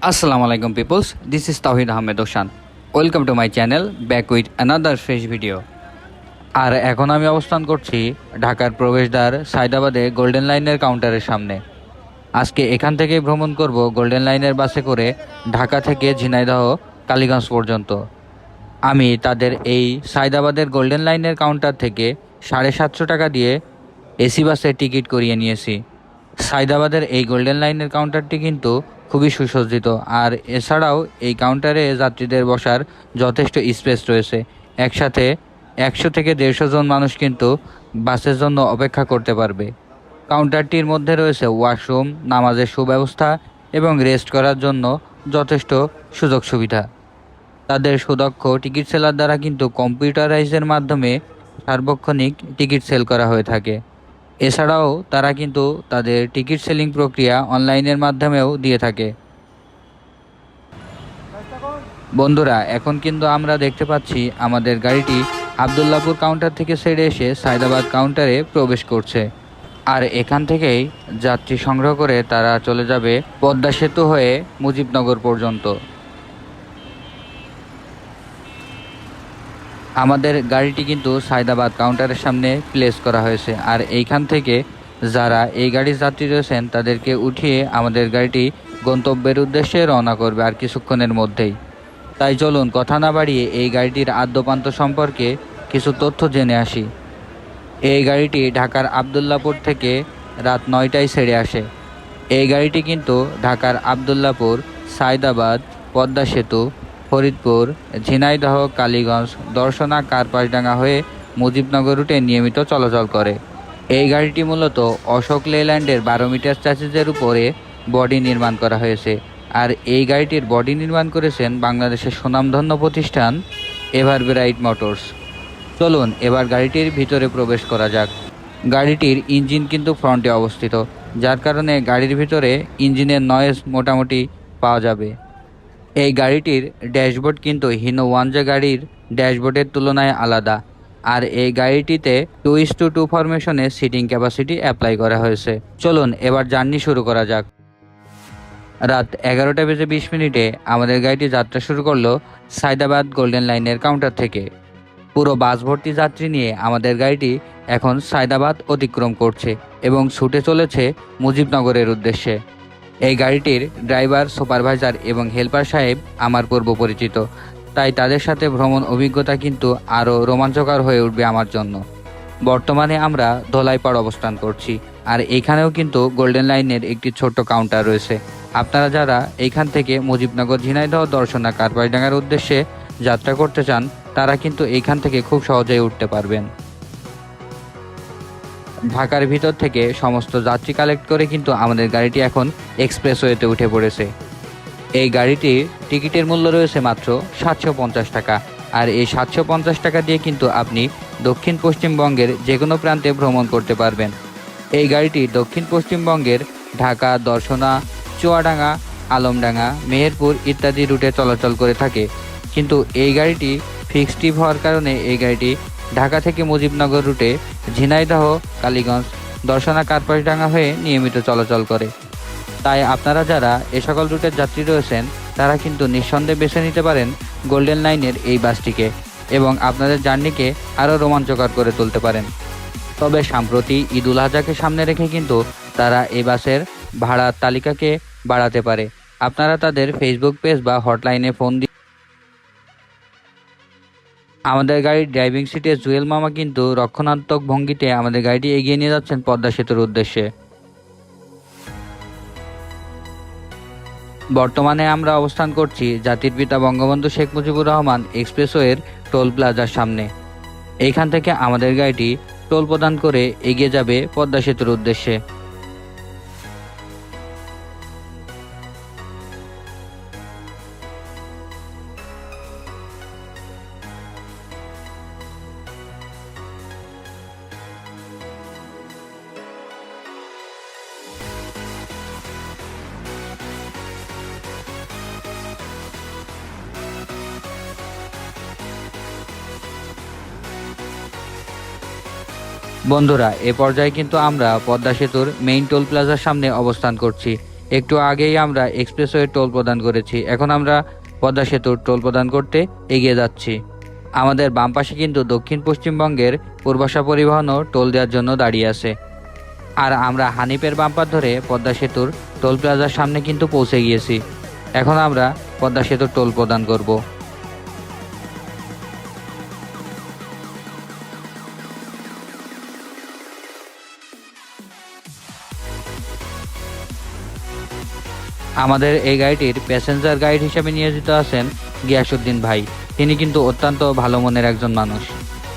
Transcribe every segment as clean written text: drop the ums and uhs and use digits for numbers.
Assalamu alaikum peoples, this is Tawhid Ahmed Oshan. Welcome to my channel, back with another fresh video. আর এখন আমি অবস্থান করছি ঢাকার প্রবেশদ্বার সায়দাবাদে গোল্ডেন লাইনের কাউন্টারের সামনে। আজকে এখান থেকেই ভ্রমণ করব গোল্ডেন লাইনের বাসে করে ঢাকা থেকে ঝিনাইদহ কালীগঞ্জ পর্যন্ত। আমি তাদের এই সায়দাবাদের গোল্ডেন লাইনের কাউন্টার থেকে 750 টাকা দিয়ে এসি বাসে টিকিট করিয়ে নিয়েছি। সায়দাবাদের এই গোল্ডেন লাইনের কাউন্টারটি কিন্তু খুবই সুসজ্জিত, আর এছাড়াও এই কাউন্টারে যাত্রীদের বসার যথেষ্ট স্পেস রয়েছে। একসাথে 100 থেকে 150 জন মানুষ কিন্তু বাসের জন্য অপেক্ষা করতে পারবে। কাউন্টারটির মধ্যে রয়েছে ওয়াশরুম, নামাজের সুব্যবস্থা এবং রেস্ট করার জন্য যথেষ্ট সুযোগ সুবিধা। তাদের সুদক্ষ টিকিট সেলার দ্বারা কিন্তু কম্পিউটারাইজের মাধ্যমে সার্বক্ষণিক টিকিট সেল করা হয়ে থাকে। এছাড়াও তারা কিন্তু তাদের টিকিট সেলিং প্রক্রিয়া অনলাইনের মাধ্যমেও দিয়ে থাকে। বন্ধুরা, এখন কিন্তু আমরা দেখতে পাচ্ছি আমাদের গাড়িটি আবদুল্লাপুর কাউন্টার থেকে ছেড়ে এসে সায়দাবাদ কাউন্টারে প্রবেশ করছে। আর এখান থেকেই যাত্রী সংগ্রহ করে তারা চলে যাবে পদ্মা সেতু হয়ে মুজিবনগর পর্যন্ত। আমাদের গাড়িটি কিন্তু সায়দাবাদ কাউন্টারের সামনে প্লেস করা হয়েছে, আর এইখান থেকে যারা এই গাড়ির যাত্রী রয়েছেন তাদেরকে উঠিয়ে আমাদের গাড়িটি গন্তব্যের উদ্দেশ্যে রওনা করবে আর কিছুক্ষণের মধ্যেই। তাই চলুন কথা না বাড়িয়ে এই গাড়িটির আদ্যপান্ত সম্পর্কে কিছু তথ্য জেনে আসি। এই গাড়িটি ঢাকার আবদুল্লাপুর থেকে রাত 9টায় ছেড়ে আসে। এই গাড়িটি কিন্তু ঢাকার আবদুল্লাপুর, সায়দাবাদ, পদ্মা সেতু, ফরিদপুর, ঝিনাইদহ, কালীগঞ্জ, দর্শনা, কার্পাসডাঙ্গা হয়ে মুজিবনগর রুটে নিয়মিত চলাচল করে। এই গাড়িটি মূলত অশোক লেল্যান্ডের 12 মিটার চ্যাসিসের উপরে বডি নির্মাণ করা হয়েছে। আর এই গাড়িটির বডি নির্মাণ করেছেন বাংলাদেশের সুনামধন্য প্রতিষ্ঠান এভারব্রাইট মোটরস। চলুন এবার গাড়িটির ভিতরে প্রবেশ করা যাক। গাড়িটির ইঞ্জিন কিন্তু ফ্রন্টে অবস্থিত, যার কারণে গাড়ির ভিতরে ইঞ্জিনের নয়েজ মোটামুটি পাওয়া যাবে। এই গাড়িটির ড্যাশবোর্ড কিন্তু হিনো ওয়ানজা গাড়ির ড্যাশবোর্ডের তুলনায় আলাদা। আর এই গাড়িটিতে 2:2 ফরমেশনে সিটিং ক্যাপাসিটি অ্যাপ্লাই করা হয়েছে। চলুন এবার জার্নি শুরু করা যাক। রাত 11টা বেজে 20 মিনিটে আমাদের গাড়িটি যাত্রা শুরু করলো সায়দাবাদ গোল্ডেন লাইনের কাউন্টার থেকে। পুরো বাস ভর্তি যাত্রী নিয়ে আমাদের গাড়িটি এখন সায়দাবাদ অতিক্রম করছে এবং ছুটে চলেছে মুজিবনগরের উদ্দেশ্যে। এই গাড়িটির ড্রাইভার, সুপারভাইজার এবং হেল্পার সাহেব আমার পূর্ব পরিচিত, তাই তাদের সাথে ভ্রমণ অভিজ্ঞতা কিন্তু আরও রোমাঞ্চকর হয়ে উঠবে আমার জন্য। বর্তমানে আমরা ধলাইপাড় অবস্থান করছি, আর এখানেও কিন্তু গোল্ডেন লাইনের একটি ছোট্ট কাউন্টার রয়েছে। আপনারা যারা এইখান থেকে মুজিবনগর, ঝিনাইদহ, দর্শনা, কার্পাসডাঙ্গার উদ্দেশ্যে যাত্রা করতে চান তারা কিন্তু এইখান থেকে খুব সহজেই উঠতে পারবেন। ঢাকার ভিতর থেকে সমস্ত যাত্রী কালেক্ট করে কিন্তু আমাদের গাড়িটি এখন এক্সপ্রেসওয়েতে উঠে পড়েছে। এই গাড়িটির টিকিটের মূল্য রয়েছে মাত্র 750 টাকা। আর এই 750 টাকা দিয়ে কিন্তু আপনি দক্ষিণ পশ্চিমবঙ্গের যে কোনো প্রান্তে ভ্রমণ করতে পারবেন। এই গাড়িটি দক্ষিণ পশ্চিমবঙ্গের ঢাকা, দর্শনা, চুয়াডাঙ্গা, আলমডাঙ্গা, মেহেরপুর ইত্যাদি রুটে চলাচল করে থাকে। কিন্তু এই গাড়িটি ফিক্সড ট্রিপ হওয়ার কারণে এই গাড়িটি ঢাকা থেকে মুজিবনগর রুটে ঝিনাইদহ, কালীগঞ্জ, দর্শনা, কার্পাসডাঙ্গা হয়ে নিয়মিত চলাচল করে। তাই আপনারা যারা এ সকল রুটের যাত্রী রয়েছেন তারা কিন্তু নিঃসন্দেহে বেছে নিতে পারেন গোল্ডেন লাইনের এই বাসটিকে এবং আপনাদের জার্নিকে আরও রোমাঞ্চকর করে তুলতে পারেন। তবে সম্প্রতি ঈদ উল আজহাকে সামনে রেখে কিন্তু তারা এই বাসের ভাড়ার তালিকাকে বাড়াতে পারে। আপনারা তাদের ফেসবুক পেজ বা হটলাইনে ফোন দিয়ে আমাদের গাড়ির ড্রাইভিং সিটে জুয়েল মামা কিন্তু রক্ষণাত্মক ভঙ্গিতে আমাদের গাড়িটি এগিয়ে নিয়ে যাচ্ছেন পদ্মা সেতুর উদ্দেশ্যে। বর্তমানে আমরা অবস্থান করছি জাতির পিতা বঙ্গবন্ধু শেখ মুজিবুর রহমান এক্সপ্রেসওয়ের টোল প্লাজার সামনে। এইখান থেকে আমাদের গাড়িটি টোল প্রদান করে এগিয়ে যাবে পদ্মা সেতুর উদ্দেশ্যে। বন্ধুরা, এ পর্যায়ে কিন্তু আমরা পদ্মা সেতুর মেইন টোল প্লাজার সামনে অবস্থান করছি। একটু আগেই আমরা এক্সপ্রেসওয়ে টোল প্রদান করেছি, এখন আমরা পদ্মা সেতুর টোল প্রদান করতে এগিয়ে যাচ্ছি। আমাদের বাম পাশে কিন্তু দক্ষিণ পশ্চিমবঙ্গের পূর্বাশা পরিবহনও টোল দেওয়ার জন্য দাঁড়িয়ে আছে। আর আমরা হানিফের বাম্পার ধরে পদ্মা সেতুর টোল প্লাজার সামনে কিন্তু পৌঁছে গিয়েছি। এখন আমরা পদ্মা সেতুর টোল প্রদান করব। আমাদের এই গাড়িটির প্যাসেঞ্জার গাইড হিসেবে নিয়োজিত আছেন গিয়াসউদ্দিন ভাই। তিনি কিন্তু অত্যন্ত ভালো মনের একজন মানুষ।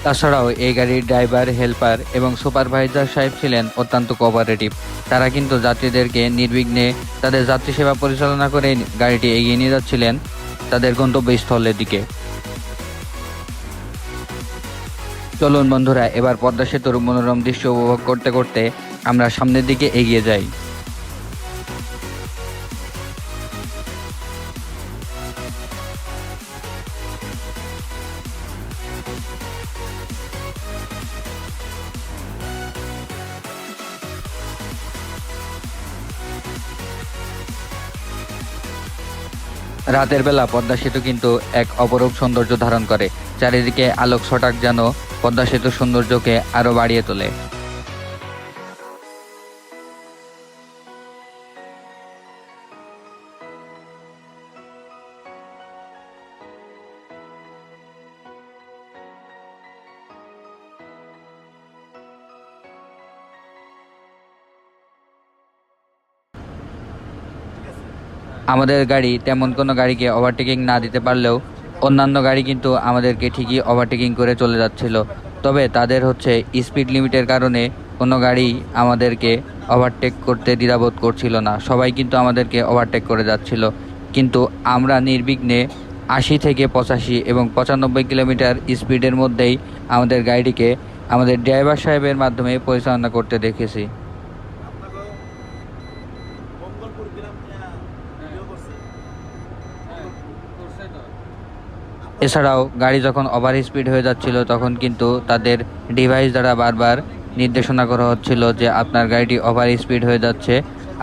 তাছাড়াও এই গাড়ির ড্রাইভার, হেল্পার এবং সুপারভাইজার সাহেব ছিলেন অত্যন্ত কোঅপারেটিভ। তারা কিন্তু যাত্রীদেরকে নির্বিঘ্নে তাদের যাত্রী সেবা পরিচালনা করে গাড়িটি এগিয়ে নিয়ে যাচ্ছিলেন তাদের গন্তব্যস্থলের দিকে। চলুন বন্ধুরা, এবার পদ্মা সেতুর মনোরম দৃশ্য উপভোগ করতে করতে আমরা সামনের দিকে এগিয়ে যাই। রাতের বেলা পদ্মা সেতু কিন্তু এক অপরূপ সৌন্দর্য ধারণ করে। চারিদিকে আলোক ছটাক যেন পদ্মা সেতুর সৌন্দর্যকে আরো বাড়িয়ে তোলে। আমাদের গাড়ি তেমন কোনো গাড়িকে ওভারটেকিং না দিতে পারলেও অন্যান্য গাড়ি কিন্তু আমাদেরকে ঠিকই ওভারটেকিং করে চলে যাচ্ছিল। তবে তাদের স্পিড লিমিটের কারণে কোনো গাড়ি আমাদেরকে ওভারটেক করতে দ্বিধাবোধ করছিল না। সবাই কিন্তু আমাদেরকে ওভারটেক করে যাচ্ছিল, কিন্তু আমরা নির্বিঘ্নে 80 থেকে 85 এবং 95 কিলোমিটার স্পিডের মধ্যেই আমাদের গাড়িটিকে আমাদের ড্রাইভার সাহেবের মাধ্যমে পরিচালনা করতে দেখেছি। এছাড়াও গাড়ি যখন ওভার স্পিড হয়ে যাচ্ছিল তখন কিন্তু তাদের ডিভাইস দ্বারা বারবার নির্দেশনা করা হচ্ছিল যে আপনার গাড়িটি ওভার স্পিড হয়ে যাচ্ছে,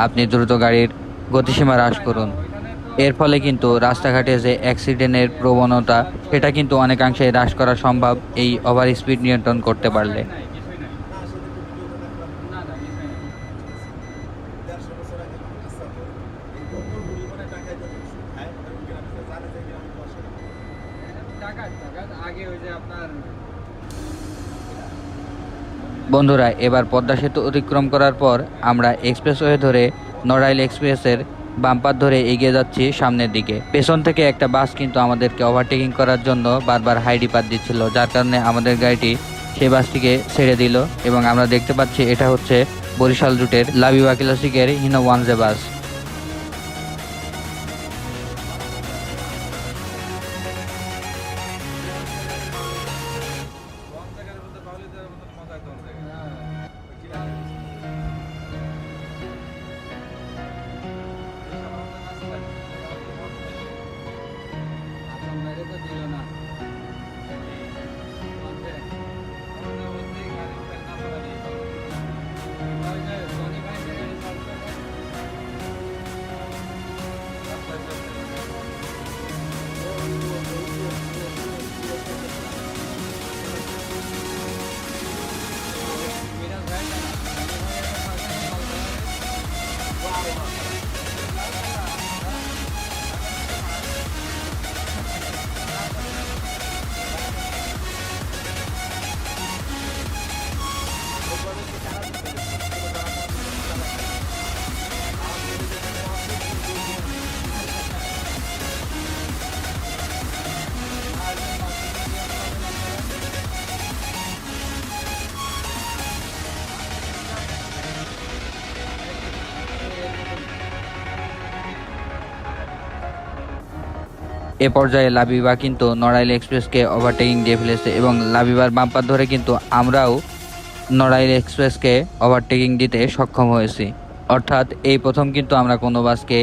আপনি দ্রুত গাড়ির গতিসীমা হ্রাস করুন। এর ফলে কিন্তু রাস্তাঘাটে যে অ্যাক্সিডেন্টের প্রবণতা, এটা কিন্তু অনেকাংশে হ্রাস করা সম্ভব এই ওভার স্পিড নিয়ন্ত্রণ করতে পারলে। বন্ধুরা, এবার পদ্মা সেতু অতিক্রম করার পর আমরা এক্সপ্রেসওয়ে ধরে নড়াইল এক্সপ্রেসের বাম্পার ধরে এগিয়ে যাচ্ছি সামনের দিকে। পেছন থেকে একটা বাস কিন্তু আমাদেরকে ওভারটেকিং করার জন্য বারবার হাই ডিপার দিচ্ছিল, যার কারণে আমাদের গাড়িটি সেই বাসটিকে ছেড়ে দিল এবং আমরা দেখতে পাচ্ছি এটা হচ্ছে বরিশাল রুটের লাবিবা ক্লাসিকের হিনো ওয়ানজে বাস। এ পর্যায়ে লাবিবা কিন্তু নড়াইল এক্সপ্রেসকে ওভারটেকিং দিয়ে ফেলেছে এবং লাবিবার বাম্পার ধরে কিন্তু আমরাও নড়াইল এক্সপ্রেসকে ওভারটেকিং দিতে সক্ষম হয়েছি। অর্থাৎ এই প্রথম কিন্তু আমরা কোনো বাসকে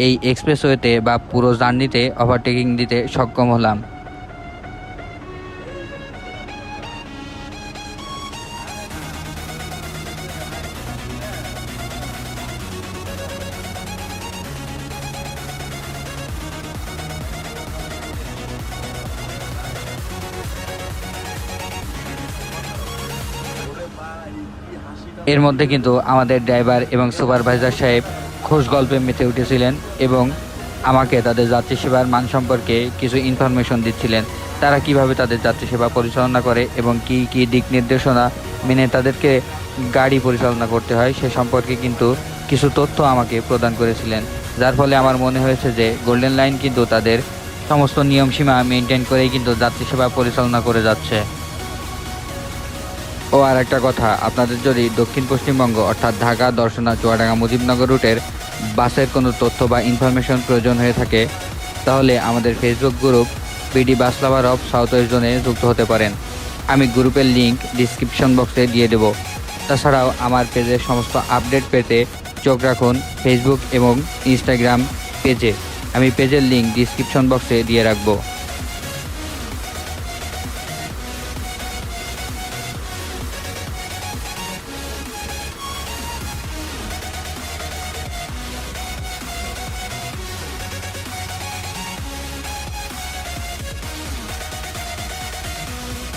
এই এক্সপ্রেসওয়েতে বা পুরো জার্নিতে ওভারটেকিং দিতে সক্ষম হলাম। এর মধ্যে কিন্তু আমাদের ড্রাইভার এবং সুপারভাইজার সাহেব খোশ গল্পে মেতে উঠেছিলেন এবং আমাকে তাদের যাত্রী সেবার মান সম্পর্কে কিছু ইনফরমেশন দিচ্ছিলেন। তারা কিভাবে তাদের যাত্রী সেবা পরিচালনা করে এবং কি কি দিক নির্দেশনা মেনে তাদেরকে গাড়ি পরিচালনা করতে হয় সে সম্পর্কে কিন্তু কিছু তথ্য আমাকে প্রদান করেছিলেন। যার ফলে আমার মনে হয়েছে যে গোল্ডেন লাইন কিন্তু তাদের সমস্ত নিয়মসীমা মেনটেন করেই কিন্তু যাত্রী সেবা পরিচালনা করে যাচ্ছে। ও আর একটা কথা, আপনাদের যদি দক্ষিণ পশ্চিমবঙ্গ অর্থাৎ ঢাকা, দর্শনা, চুয়াডাঙ্গা, মুজিবনগর রুটের বাসের কোনো তথ্য বা ইনফরমেশন প্রয়োজন হয়ে থাকে তাহলে আমাদের Facebook group BD bus lover of south West জোনে যুক্ত হতে পারেন। আমি গ্রুপের লিংক ডিসক্রিপশন বক্সে দিয়ে দেব। তাছাড়াও আমার পেজের সমস্ত আপডেট পেতে চোখ রাখুন ফেসবুক এবং ইনস্টাগ্রাম পেজে। আমি পেজের লিংক ডিসক্রিপশন বক্সে দিয়ে রাখবো।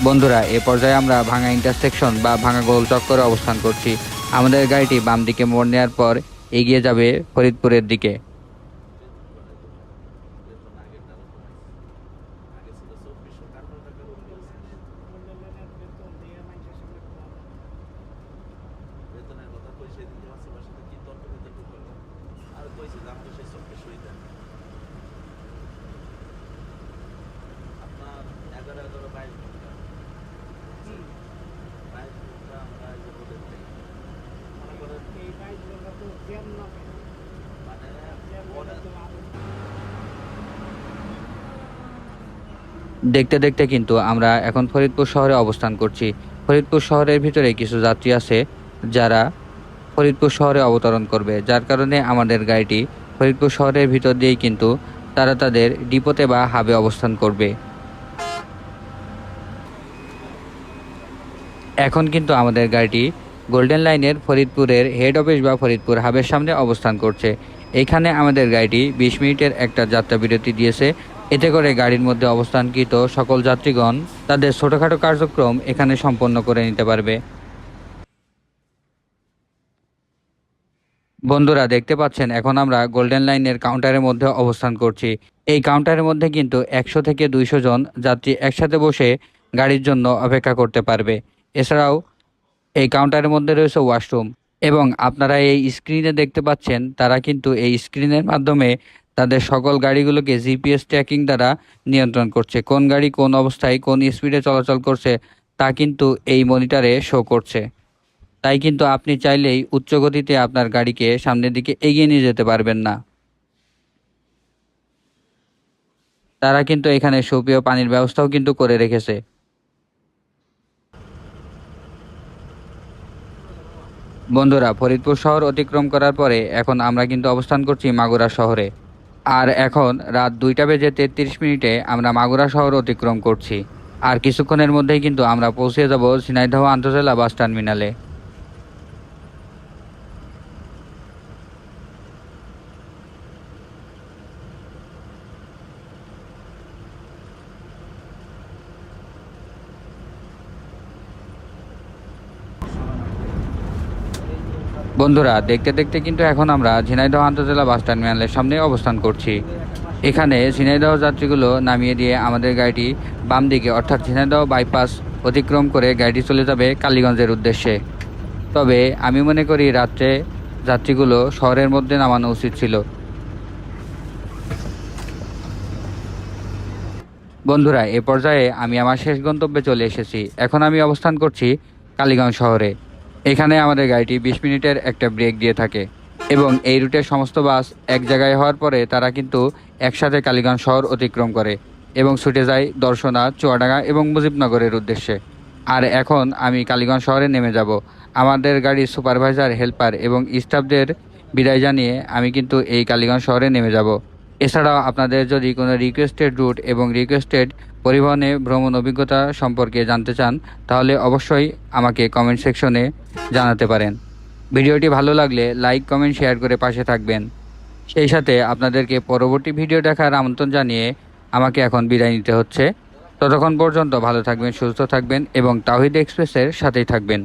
বন্ধুরা, এ পর্যায়ে আমরা ভাঙা ইন্টারসেকশন বা ভাঙা গোল চক্করে অবস্থান করছি। আমাদের গাড়িটি বাম দিকে মোড় নেওয়ার পর এগিয়ে যাবে ফরিদপুরের দিকে। দেখতে দেখতে কিন্তু আমরা এখন ফরিদপুর শহরে অবস্থান করছি। ফরিদপুর শহরের ভিতরে কিছু যাত্রী আছে যারা ফরিদপুর শহরে অবতরণ করবে, যার কারণে আমাদের গাড়িটি ফরিদপুর শহরের ভিতর দিয়েই কিন্তু তারা তাদের ডিপোতে বা হাবে অবস্থান করবে। এখন কিন্তু আমাদের গাড়িটি গোল্ডেন লাইনের ফরিদপুরের হেড অফিস বা ফরিদপুর হাবের সামনে অবস্থান করছে। এইখানে আমাদের গাড়িটি 20 মিনিটের একটা যাত্রা বিরতি দিয়েছে। এতে করে গাড়ির মধ্যে অবস্থানকৃত সকল যাত্রীগণ তাদের ছোটোখাটো কার্যক্রম এখানে সম্পন্ন করে নিতে পারবে। বন্ধুরা, দেখতে পাচ্ছেন এখন আমরা গোল্ডেন লাইনের কাউন্টারের মধ্যে অবস্থান করছি। এই কাউন্টারের মধ্যে কিন্তু 100 থেকে 200 জন যাত্রী একসাথে বসে গাড়ির জন্য অপেক্ষা করতে পারবে। এছাড়াও এই কাউন্টারের মধ্যে রয়েছে ওয়াশরুম এবং আপনারা এই স্ক্রিনে দেখতে পাচ্ছেন তারা কিন্তু এই স্ক্রিনের মাধ্যমে তাদের সকল গাড়িগুলোকে জিপিএস ট্র্যাকিং দ্বারা নিয়ন্ত্রণ করছে। কোন গাড়ি কোন অবস্থায় কোন স্পিডে চলাচল করছে তা কিন্তু এই মনিটরে শো করছে। তাই কিন্তু আপনি চাইলেই উচ্চ গতিতে আপনার গাড়িকে সামনের দিকে এগিয়ে নিয়ে যেতে পারবেন না। তারা কিন্তু এখানে সুপেয় পানির ব্যবস্থাও কিন্তু করে রেখেছে। বন্ধুরা, ফরিদপুর শহর অতিক্রম করার পরে এখন আমরা কিন্তু অবস্থান করছি মাগুরা শহরে। আর এখন রাত 2টা বেজে 33 মিনিটে আমরা মাগুরা শহর অতিক্রম করছি। আর কিছুক্ষণের মধ্যেই কিন্তু আমরা পৌঁছে যাব ঝিনাইদহ আন্তজেলা বাস টার্মিনালে। বন্ধুরা, দেখতে দেখতে কিন্তু এখন আমরা ঝিনাইদহ আন্তজেলা বাস টার্মিনালের সামনে অবস্থান করছি। এখানে ঝিনাইদহ যাত্রীগুলো নামিয়ে দিয়ে আমাদের গাড়িটি বাম দিকে অর্থাৎ ঝিনাইদহ বাইপাস অতিক্রম করে গাড়িটি চলে যাবে কালীগঞ্জের উদ্দেশ্যে। তবে আমি মনে করি রাত্রে যাত্রীগুলো শহরের মধ্যে নামানো উচিত ছিল। বন্ধুরা, এ পর্যায়ে আমি আমার শেষ গন্তব্যে চলে এসেছি। এখন আমি অবস্থান করছি কালীগঞ্জ শহরে। এখানে আমাদের গাড়িটি 20 মিনিটের একটা ব্রেক দিয়ে থাকে এবং এই রুটের সমস্ত বাস এক জায়গায় হওয়ার পরে তারা কিন্তু একসাথে কালীগঞ্জ শহর অতিক্রম করে এবং ছুটে যায় দর্শনা, চুয়াডাঙ্গা এবং মুজিবনগরের উদ্দেশ্যে। আর এখন আমি কালীগঞ্জ শহরে নেমে যাব। আমাদের গাড়ির সুপারভাইজার, হেল্পার এবং স্টাফদের বিদায় জানিয়ে আমি কিন্তু এই কালীগঞ্জ শহরে নেমে যাব। এছাড়াও আপনাদের যদি কোনো রিকোয়েস্টেড রুট এবং রিকোয়েস্টেড পরিবহনে ভ্রমণ অভিজ্ঞতা সম্পর্কে জানতে চান তাহলে অবশ্যই আমাকে কমেন্ট সেকশনে জানাতে পারেন। ভিডিওটি ভালো লাগলে লাইক, কমেন্ট, শেয়ার করে পাশে থাকবেন। সেই সাথে আপনাদেরকে পরবর্তী ভিডিও দেখার আমন্ত্রণ জানিয়ে আমাকে এখন বিদায় নিতে হচ্ছে। ততক্ষণ পর্যন্ত ভালো থাকবেন, সুস্থ থাকবেন এবং তাওহিদ এক্সপ্রেসের সাথেই থাকবেন।